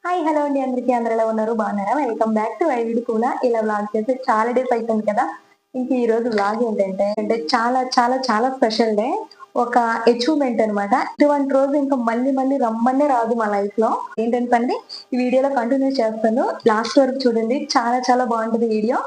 Hi hello అండి, అందరికీ అందరూ ఎలా ఉన్నారు? బాగున్నారా? వెల్కమ్ బ్యాక్ టు ఐడి కూడా. ఇలా వ్లాగ్ చేసి చాలా డేస్ అయిపోయింది కదా. ఇంక ఈ రోజు వ్లాగ్ ఏంటంటే చాలా చాలా చాలా స్పెషల్ డే. ఒక అచీవ్మెంట్ అనమాట. ఇటువంటి రోజు ఇంకా మళ్ళీ మళ్ళీ రమ్మనే రాదు మా లైఫ్ లో. ఏంటంటే ఈ వీడియోలో కంటిన్యూ చేస్తాను, లాస్ట్ వరకు చూడండి. చాలా చాలా బాగుంటుంది వీడియో.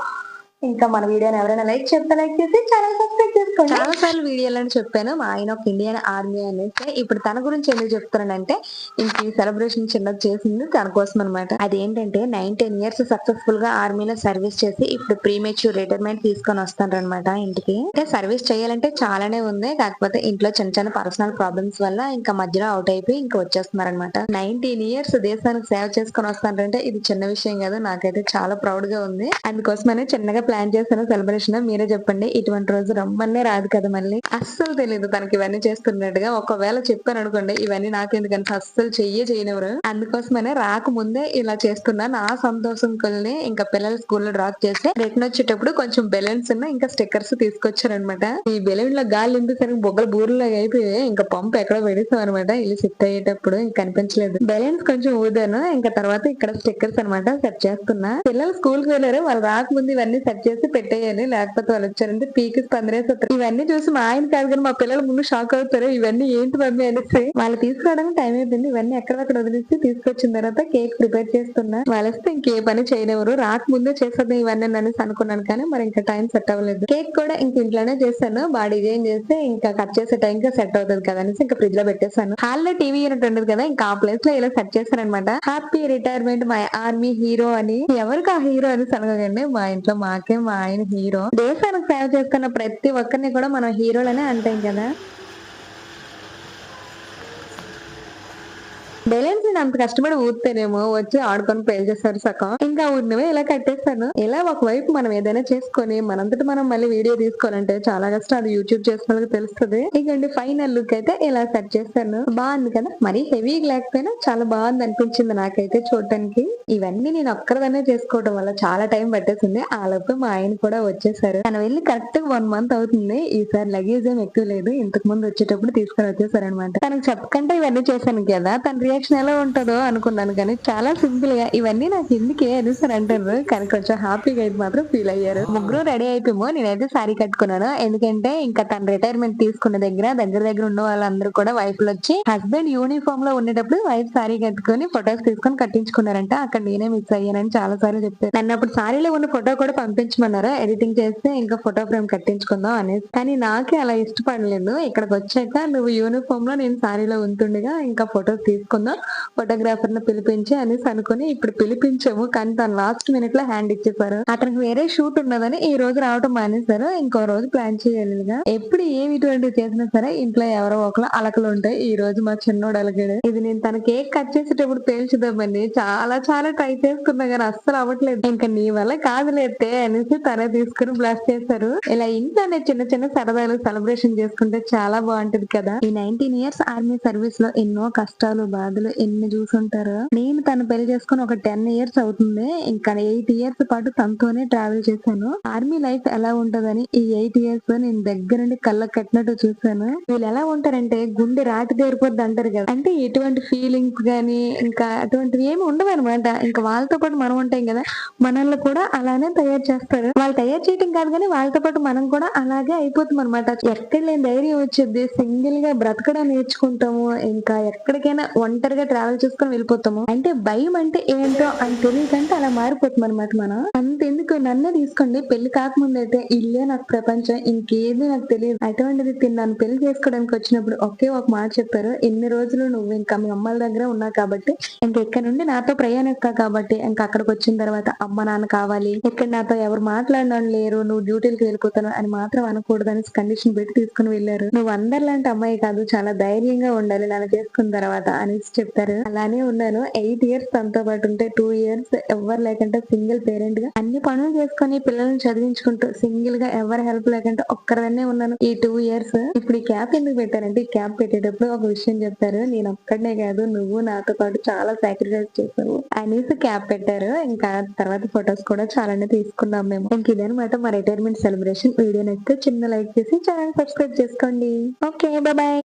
ఇంకా మన వీడియోని ఎవరైనా లైక్ చేస్తే లైక్ చేసి ఛానల్ సబ్స్క్రైబ్ చేసుకోండి. చాలా సార్లు వీడియోలను చెప్పాను మా ఆయన ఒక ఇండియన్ ఆర్మీ అనేసి. ఇప్పుడు తన గురించి ఎందుకు చెప్తానంటే, ఇంక ఈ సెలబ్రేషన్ చిన్నది చేసింది తన కోసం అనమాట. అదేంటంటే 19 years సక్సెస్ఫుల్ గా ఆర్మీలో సర్వీస్ చేసి ఇప్పుడు ప్రీమెచ్యూర్ రిటైర్మెంట్ తీసుకొని వస్తారనమాట ఇంటికి. అంటే సర్వీస్ చేయాలంటే చాలానే ఉంది, కాకపోతే ఇంట్లో చిన్న చిన్న పర్సనల్ ప్రాబ్లమ్స్ వల్ల ఇంకా మధ్యలో అవుట్ అయిపోయి ఇంకా వచ్చేస్తున్నారనమాట. 19 years దేశానికి సేవ చేసుకొని వస్తారంటే ఇది చిన్న విషయం కాదు. నాకైతే చాలా ప్రౌడ్ గా ఉంది. అందుకోసమనే చిన్నగా ప్లాన్ చేశాను సెలబ్రేషన్. మీరే చెప్పండి, ఇటువంటి రోజు రమ్మనే రాదు కదా. మళ్ళీ అస్సలు తెలియదు తనకి ఇవన్నీ చేస్తున్నట్టుగా. ఒకవేళ చెప్పాను అనుకోండి, ఇవన్నీ నాకెందుకని అస్సలు చేయనివ్వరు. అందుకోసమనే రాకముందే ఇలా చేస్తున్నా. నా సంతోషం కొల్ని ఇంకా పిల్లలు స్కూల్లో డ్రాప్ చేసి రిటర్న్ వచ్చేటప్పుడు కొంచెం బెలూన్స్ ఇంకా స్టిక్కర్స్ తీసుకొచ్చారనమాట. ఈ బెలూన్ లో గాలి నింపేసరికి బొగ్గల బూరులాగా అయిపోయి ఇంకా పంపు ఎక్కడో పెడేసాం అనమాట. ఇల్లు షిఫ్ట్ అయ్యేటప్పుడు ఇంకా కనిపించలేదు. బెలూన్స్ కొంచెం ఊదాను, ఇంకా తర్వాత ఇక్కడ స్టిక్కర్స్ అనమాట సెట్ చేస్తున్నా. పిల్లలు స్కూల్ కి వెళ్ళారు, వాళ్ళు రాకముందు ఇవన్నీ సెట్ చేసి పెట్టేయాలి, లేకపోతే వాళ్ళు వచ్చారంటే పీకి పందిరేస్తారు. ఇవన్నీ చూసి మా ఆయన కాదు కానీ మా పిల్లలు ముందు షాక్ అవుతారు. ఇవన్నీ ఏంటి మమ్మీ అనేసి. వాళ్ళు తీసుకురావడానికి టైం అయిపోయింది. ఇవన్నీ ఎక్కడక్కడ వదిలేసి తీసుకొచ్చిన తర్వాత కేక్ ప్రిపేర్ చేస్తున్నా. వాళ్ళు వస్తే ఇంకే పని చేయనివ్వరు. రాకముందే చేసేద్దాం ఇవన్నీ అనేసి అనుకున్నాను, కానీ మరి ఇంకా టైం సెట్ అవ్వలేదు. కేక్ కూడా ఇంక ఇంట్లోనే చేశాను. బాగా డిజైన్ చేస్తే ఇంకా కట్ చేసే టైం కి సెట్ అవుతుంది కదా అనేసి ఇంకా ఫ్రిడ్జ్ లో పెట్టేశాను. హాల్లో టీవీ యూనిట్ ఉండదు కదా, ఇంకా ఆ ప్లేస్ లో ఇలా సెట్ చేశాను అనమాట. Happy retirement my army hero అని. ఎవరికి ఆ హీరో అని అనగండి, మా ఇంట్లో మాకే మా ఆయన హీరో. దేశానికి సేవ చేస్తున్న ప్రతి ఒక్కరిని కూడా మనం హీరోలనే అంటాం కదా. బెలూన్స్ నేను అంత కష్టపడి ఊతేనేమో వచ్చి ఆడుకొని పేల్చేస్తారు సగం. ఇంకా ఊరినవే ఇలా కట్టేస్తాను. ఇలా ఒకవైపు మనం ఏదైనా చేసుకొని మనంతటి మనం మళ్ళీ వీడియో తీసుకోవాలంటే చాలా కష్టం. అది యూట్యూబ్ చేసిన వాళ్ళకి తెలుస్తుంది. ఇకండి ఫైనల్ లుక్ అయితే ఇలా సెట్ చేస్తాను. బాగుంది కదా, మరీ హెవీ లేకపోయినా చాలా బాగుంది అనిపించింది నాకైతే చూడటానికి. ఇవన్నీ నేను ఒక్కరిదనే చేసుకోవడం వల్ల చాలా టైం పట్టేసింది. ఆ లోపు మా ఆయన కూడా వచ్చేసారు. తను వెళ్ళి కరెక్ట్ గా 1 month అవుతుంది. ఈసారి లగేజ్ ఏం ఎక్కువ లేదు, ఇంతకు ముందు వచ్చేటప్పుడు తీసుకొని వచ్చేసారు అనమాట. తనకు చెప్పకుండా ఇవన్నీ చేశాను కదా, తన రియాక్షన్ ఎలా ఉంటుందో అనుకున్నాను, కానీ చాలా సింపుల్ గా ఇవన్నీ నాకు ఎందుకే అనేసి అంటారు. కానీ కొంచెం హ్యాపీగా అయితే మాత్రం ఫీల్ అయ్యారు. ముగ్గురు రెడీ అయిపోయాము. నేనైతే శారీ కట్టుకున్నాను, ఎందుకంటే ఇంకా తన రిటైర్మెంట్ తీసుకున్న దగ్గర దగ్గర ఉన్న వాళ్ళందరూ కూడా వైఫ్లు వచ్చి హస్బెండ్ యూనిఫామ్ లో ఉండేటప్పుడు వైఫ్ శారీ కట్టుకుని ఫొటోస్ తీసుకొని కట్టించుకున్నారంట. అక్కడ నేనే మిస్ అయ్యానని చాలా సార్లు చెప్పారు. నన్ను అప్పుడు శారీలో ఉన్న ఫోటో కూడా పంపించమన్నారు, ఎడిటింగ్ చేస్తే ఇంకా ఫోటో ఫ్రేమ్ కట్టించుకుందాం అనేసి. కానీ నాకే అలా ఇష్టపడలేదు. ఇక్కడికి వచ్చాక నువ్వు యూనిఫామ్ లో నేను శారీలో ఉంటుండగా ఇంకా ఫొటోస్ తీసుకుందాం, ఫోటోగ్రాఫర్ ను పిలిపించి అనేసి అనుకుని ఇప్పుడు పిలిపించాము. కానీ తను లాస్ట్ మినిట్ లో హ్యాండ్ ఇచ్చేసారు. అతనికి వేరే షూట్ ఉన్నదని ఈ రోజు రావటం మానేశారు. ఇంకో రోజు ప్లాన్ చేయాలిగా. ఎప్పుడు ఏమి ఇటువంటివి చేసినా సరే ఇంట్లో ఎవరో ఒకరు అలకలు ఉంటాయి. ఈ రోజు మా చిన్నోడు అలగాడు. ఇది నేను తన కేక్ కట్ చేసేటప్పుడు పేల్చుదామని చాలా చాలా ట్రై చేస్తున్నా కానీ అస్సలు అవ్వట్లేదు. ఇంకా నీ వల్ల కాదులేతే అనేసి తనే తీసుకుని బ్లాస్ట్ చేశారు. ఇలా ఇంట్లోనే చిన్న చిన్న సరదాలు సెలబ్రేషన్ చేసుకుంటే చాలా బాగుంటది కదా. ఈ 19 years ఆర్మీ సర్వీస్ లో ఎన్నో కష్టాలు బాధలు ఎన్ని చూసుంటారు. నేను తను పెళ్లి చేసుకుని ఒక 10 years అవుతుంది. ఇంకా 8 years పాటు తనతోనే ట్రావెల్ చేశాను. ఆర్మీ లైఫ్ ఎలా ఉంటదని ఈ 8 years నేను దగ్గరుండి కళ్ళకు కట్టినట్టు చూసాను. వీళ్ళు ఎలా ఉంటారంటే గుండె రాటి దేరిపోద్ది అంటారు కదా, అంటే ఎటువంటి ఫీలింగ్స్ గానీ ఇంకా అటువంటివి ఏమి ఉండవు అనమాట. ఇంకా వాళ్ళతో పాటు మనం ఉంటాం కదా, మనల్ని కూడా అలానే తయారు చేస్తారు. వాళ్ళు తయారు చేయటం కాదు కానీ వాళ్ళతో పాటు మనం కూడా అలాగే అయిపోతాం అనమాట. ఎక్కడ లేని ధైర్యం వచ్చేది, సింగిల్ గా బ్రతకడం నేర్చుకుంటాము. ఇంకా ఎక్కడికైనా ఒంటరిగా ట్రావెల్ చేసుకుని వెళ్ళిపోతాము. అంటే భయం అంటే ఏంటో అని తెలియకంటే అలా మారిపోతాం అనమాట మనం. అంతెందుకు నన్నే తీసుకోండి, పెళ్లి కాకముందు అయితే ఇల్లే నాకు ప్రపంచం, ఇంకేది నాకు తెలియదు. అటువంటిది నన్ను పెళ్లి చేసుకోవడానికి వచ్చినప్పుడు ఒకే ఒక మాట చెప్పారు, ఇన్ని రోజులు నువ్వు ఇంకా మీ అమ్మల దగ్గర ఉన్నావు కాబట్టి ఇంకా ఇక్కడ నుండి నాతో ప్రయాణిస్తావు కాబట్టి ఇంకా అక్కడికి వచ్చిన తర్వాత అమ్మ నాన్న కావాలి, ఇక్కడ నాతో ఎవరు మాట్లాడిన లేరు, నువ్వు డ్యూటీలకు వెళ్ళిపోతాను అని మాత్రం అనకూడదని కండిషన్ పెట్టి తీసుకుని వెళ్ళారు. నువ్వు అందరిలాంటి అమ్మాయి కాదు, చాలా ధైర్యంగా ఉండాలి నన్ను చేసుకున్న తర్వాత అనేసి చెప్పారు. అలానే ఉన్నాను. 8 years తనతో పాటు ఉంటే 2 years ఎవరు లేకుండా సింగిల్ పేరెంట్ గా అన్ని పనులు చేసుకుని పిల్లల్ని చదివించుకుంటూ సింగిల్ గా ఎవరి హెల్ప్ లేకుండా ఒక్కడనే ఉన్నాను ఈ 2 years. ఇప్పుడు ఈ క్యాప్ ఎందుకు పెట్టారంటే, ఈ క్యాప్ పెట్టేటప్పుడు ఒక విషయం చెప్పారు, నేను ఒక్కడనే కాదు నువ్వు నాతో పాటు చాలా సాక్రిఫైస్ చేసావు అనేసి క్యాప్ పెట్టారు. ఇంకా తర్వాత ఫొటోస్ కూడా చాలానే తీసుకున్నాం మేము. ఇంక ఇదనమాట మా రిటైర్మెంట్ సెలబ్రేషన్. వీడియో నచ్చితే చిన్న లైక్ చేసి ఛానల్ సబ్స్క్రైబ్ చేసుకోండి. Okay, bye.